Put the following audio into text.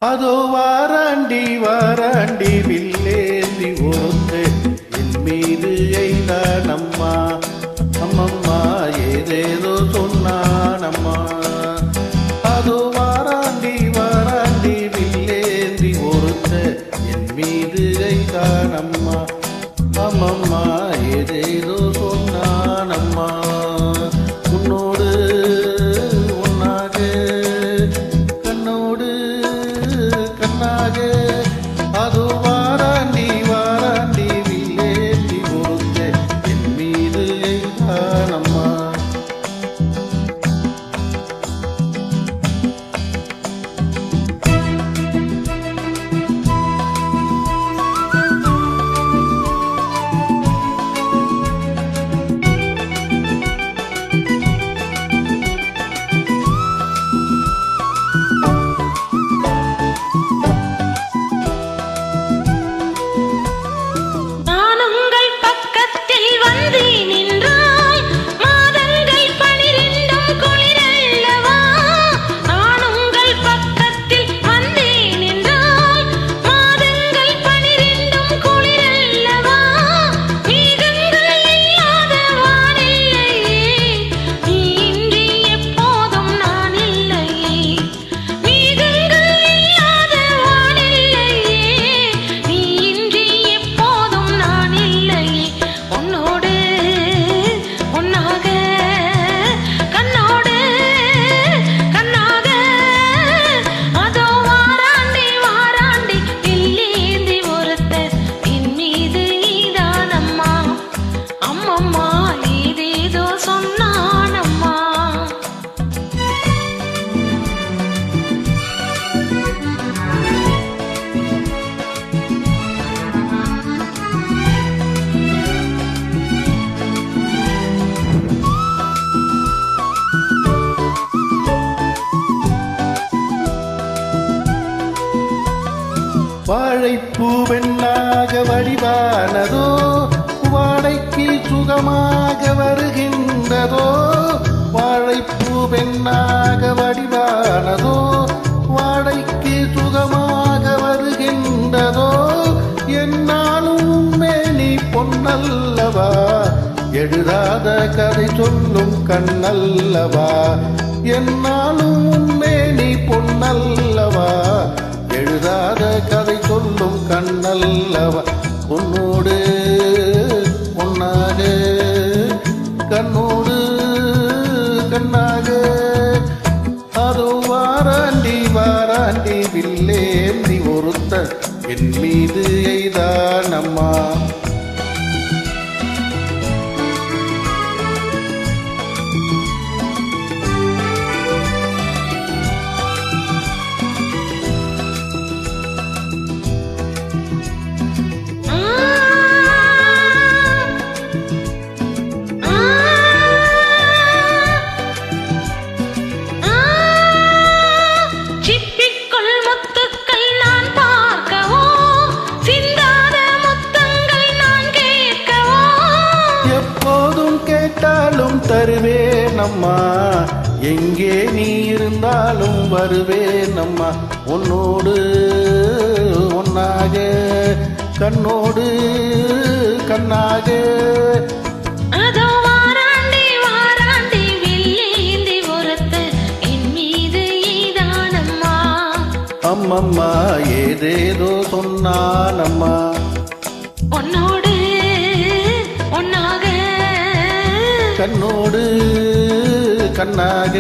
அதோ வாராண்டி வாராண்டி வில்லேந்தி ஒருத்து என் மீது எய்தானம்மா. அம்மம்மா ஏதேதோ சொன்னானம்மா. அதோ வாராண்டி வாராண்டி வில்லேந்தி ஒருத்து என் மீது எய்தானம்மா. அம்மம்மா ஏதேதோ சொன்னானம்மா. உன்னோடு ஒன்னாக கண்ணோடு கண்ணாக அதோ வாராண்டி வாராண்டி வில்லேந்தி ஒருத்த என் மீது எய்தானம்மா. வாழைப்பூவெண்ணாக வடிவானதோ வாடைக்கு சுகமாக வருகின்றதோ. வாழைப்பூவெண்ணாக வடிவானதோ வாடைக்கு சுகமாக வருகின்றதோ. என்னாலும் மேனி பொன்னல்லவா எழுதாத கதை சொல்லும் கண்ணல்லவா. என்னாலும் மேனி பொன்னல்லவா எழுதாத கதை சொல்லும் கண்ணல்லவா. உன்னோடு ஒன்னாக கண்ணோடு கண்ணாக அதோ வாராண்டி வாராண்டி வில்லேந்தி ஒருத்த என் மீது எய்தானம்மா. கேட்டாலும் தருவேனம்மா எங்கே நீ இருந்தாலும் வருவேனம்மா. உன்னோடு ஒன்னாக கண்ணோடு கண்ணாக அதோ வாராண்டி வாராண்டி வில்லேந்தி ஒருத்த என் மீது எய்தானம்மா. அம்மம்மா ஏதேதோ சொன்னானம்மா. உன்னோடு ஒன்னாக கண்ணோடு கண்ணாக